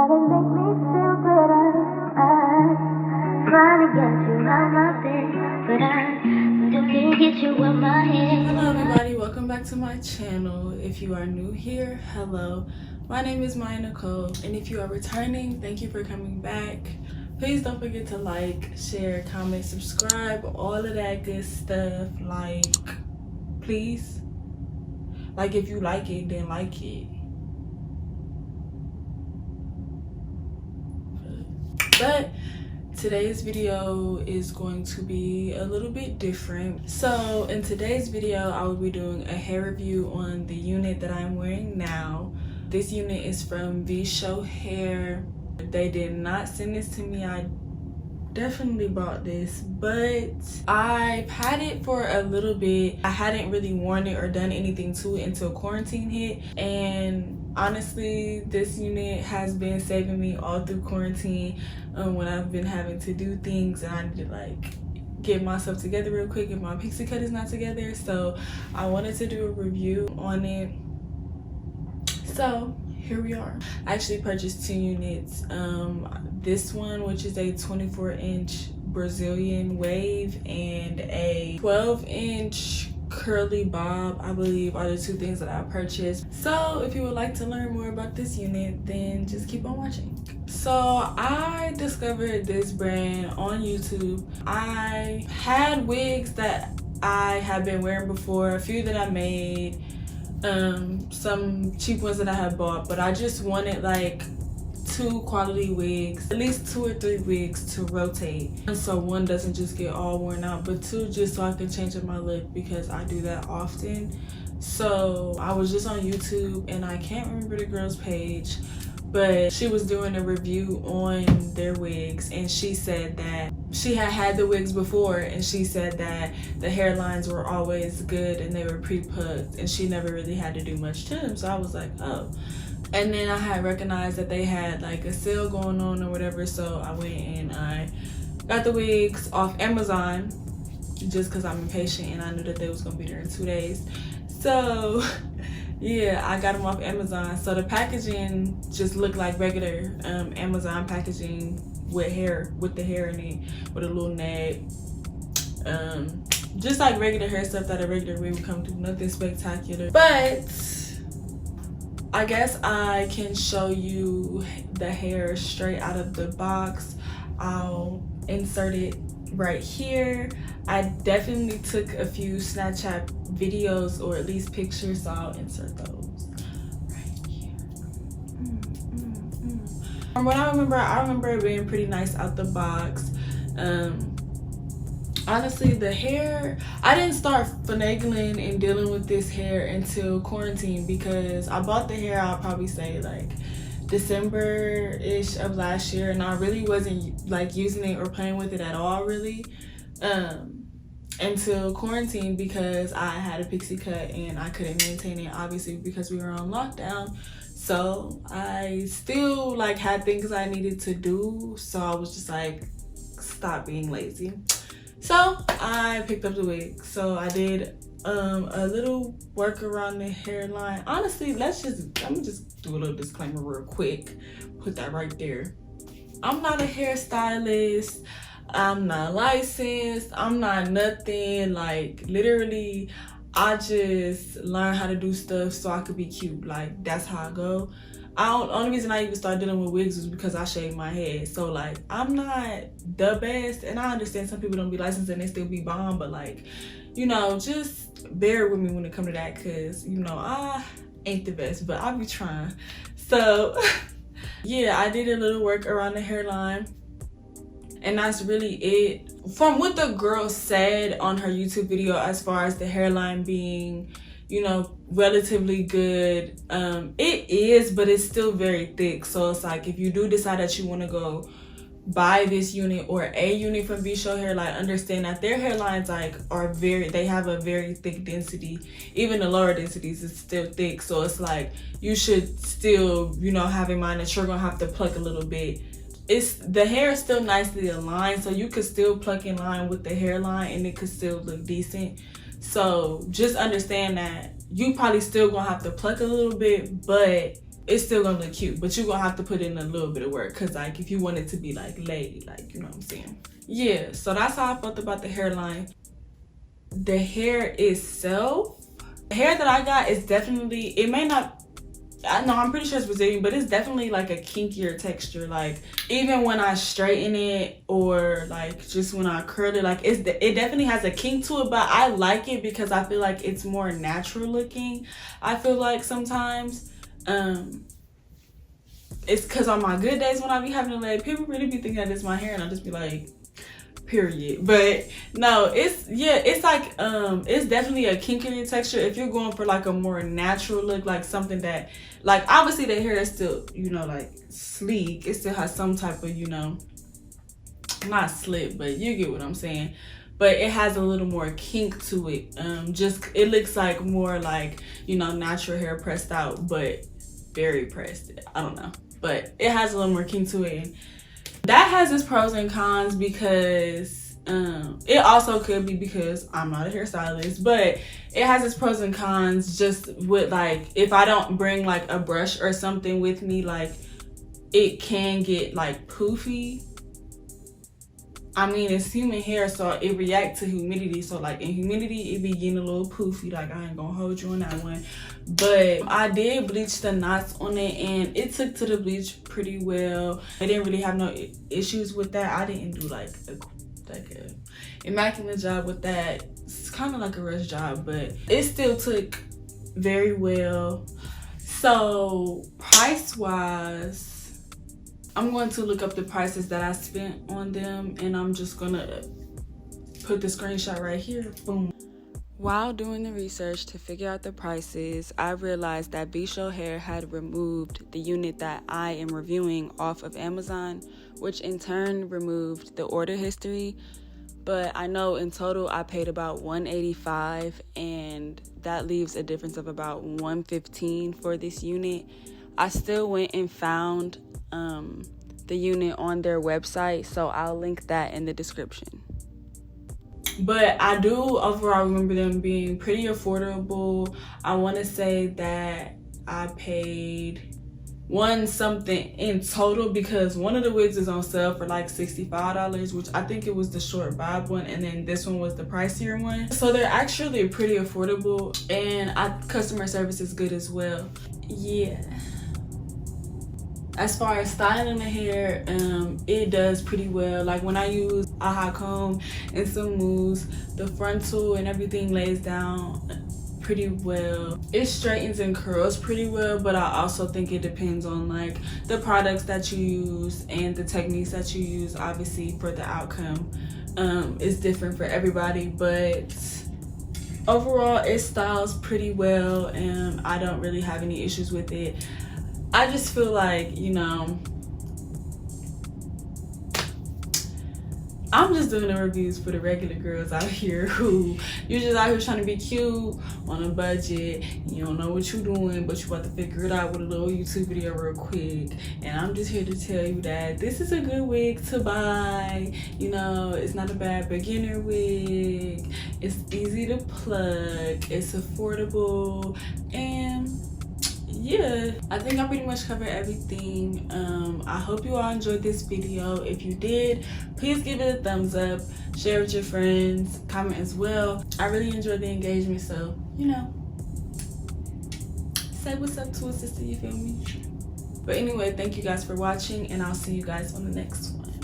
gotta make me feel better. I'm trying to get you out my bed, but I still can't get you in my head. Hello everybody, welcome back to my channel. If you are new here, hello. My name is Maya Nicole, and if you are returning, thank you for coming back. Please don't forget to like, share, comment, subscribe, all of that good stuff. Like, please. Like, if you like it, then like it. But today's video is going to be a little bit different. So in today's video, I will be doing a hair review on the unit that I'm wearing now. This unit is from Vshow hair. They did not send this to me. I definitely bought this, but I've had it for a little bit. I hadn't really worn it or done anything to it until quarantine hit, and honestly this unit has been saving me all through quarantine when I've been having to do things and I need to like get myself together real quick if my pixie cut is not together. So I wanted to do a review on it. So here we are. I actually purchased 2 units. This one, which is a 24-inch Brazilian wave, and a 12-inch curly bob, I believe, are the 2 things that I purchased. So if you would like to learn more about this unit, then just keep on watching. So I discovered this brand on YouTube. I had wigs that I had been wearing before, a few that I made, some cheap ones that I had bought, but I just wanted like 2 quality wigs, at least 2 or 3 wigs to rotate, so one doesn't just get all worn out, but 2 just so I can change up my look because I do that often. So I was just on YouTube and I can't remember the girl's page, but she was doing a review on their wigs, and she said that she had the wigs before, and she said that the hairlines were always good and they were pre-plucked and she never really had to do much to them. So I was like, oh. And then I had recognized that they had like a sale going on or whatever, so I went and I got the wigs off Amazon just because I'm impatient and I knew that they was gonna be there in 2 days. So yeah, I got them off Amazon. So the packaging just looked like regular Amazon packaging with the hair in it, with a little net, just like regular hair stuff that a regular wig would come to, nothing spectacular. But I guess I can show you the hair straight out of the box. I'll insert it right here. I definitely took a few Snapchat videos, or at least pictures, so I'll insert those right here. From what I remember it being pretty nice out the box. Honestly, the hair, I didn't start finagling and dealing with this hair until quarantine, because I bought the hair, I'll probably say like December-ish of last year, and I really wasn't like using it or playing with it at all really until quarantine, because I had a pixie cut and I couldn't maintain it, obviously because we were on lockdown. So I still like had things I needed to do, so I was just like, stop being lazy. So I picked up the wig. So I did a little work around the hairline. Honestly, let me just do a little disclaimer real quick. Put that right there. I'm not a hairstylist. I'm not licensed. I'm not nothing. Like literally, I just learned how to do stuff so I could be cute. Like that's how I go. Only reason I even started dealing with wigs was because I shaved my head. So like, I'm not the best, and I understand some people don't be licensed and they still be bomb, but like, you know, just bear with me when it comes to that, because you know I ain't the best, but I'll be trying. So yeah, I did a little work around the hairline, and that's really it. From what the girl said on her YouTube video as far as the hairline being, you know, relatively good, it is, but it's still very thick. So it's like, if you do decide that you want to go buy this unit or a unit from Vshow Hairline, understand that their hairlines like they have a very thick density. Even the lower densities is still thick, so it's like you should still, you know, have in mind that you're gonna have to pluck a little bit. The hair is still nicely aligned, so you could still pluck in line with the hairline and it could still look decent. So just understand that you probably still gonna have to pluck a little bit, but it's still gonna look cute, but you're gonna have to put in a little bit of work, because like if you want it to be like lady, like, you know what I'm saying? Yeah, so that's how I felt about the hairline. The hair itself, the hair that I got is definitely, it may not, I know, I'm pretty sure it's Brazilian, but it's definitely like a kinkier texture. Like even when I straighten it, or like just when I curl it, like it definitely has a kink to it, but I like it because I feel like it's more natural looking. I feel like sometimes it's because on my good days when I be having a leg, people really be thinking that it's my hair, and I just be like, period. But no, it's, yeah, it's like it's definitely a kinkier texture if you're going for like a more natural look, like something that, like, obviously the hair is still, you know, like sleek, it still has some type of, you know, not slip, but you get what I'm saying, but it has a little more kink to it. Just, it looks like more like, you know, natural hair pressed out, but very pressed, I don't know, but it has a little more kink to it. And that has its pros and cons, because it also could be because I'm not a hairstylist, but it has its pros and cons just with, like, if I don't bring like a brush or something with me, like it can get like poofy. I mean, it's human hair, so it reacts to humidity. So like in humidity, it be getting a little poofy. Like, I ain't gonna hold you on that one. But I did bleach the knots on it, and it took to the bleach pretty well. I didn't really have no issues with that. I didn't do like a immaculate job with that. It's kind of like a rush job, but it still took very well. So price wise, I'm going to look up the prices that I spent on them, and I'm just gonna put the screenshot right here. Boom. While doing the research to figure out the prices, I realized that Vshow Hair had removed the unit that I am reviewing off of Amazon, which in turn removed the order history. But I know in total I paid about $185, and that leaves a difference of about $115 for this unit. I still went and found the unit on their website, so I'll link that in the description. But I do overall remember them being pretty affordable. I want to say that I paid $1 something in total, because one of the wigs is on sale for like $65, which I think it was the short bob one, and then this one was the pricier one. So they're actually pretty affordable, and customer service is good as well. Yeah. As far as styling the hair, it does pretty well. Like when I use a hot comb and some mousse, the frontal and everything lays down pretty well. It straightens and curls pretty well, but I also think it depends on like the products that you use and the techniques that you use. Obviously for the outcome, it's different for everybody, but overall it styles pretty well, and I don't really have any issues with it. I just feel like, you know, I'm just doing the reviews for the regular girls out here who, you're just out here trying to be cute on a budget. You don't know what you're doing, but you about to figure it out with a little YouTube video real quick. And I'm just here to tell you that this is a good wig to buy. You know, it's not a bad beginner wig. It's easy to plug. It's affordable. And yeah, I think I pretty much covered everything. I hope you all enjoyed this video. If you did, please give it a thumbs up, share with your friends, comment as well. I really enjoyed the engagement, so, you know, say what's up to a sister, you feel me? But anyway, thank you guys for watching, and I'll see you guys on the next one.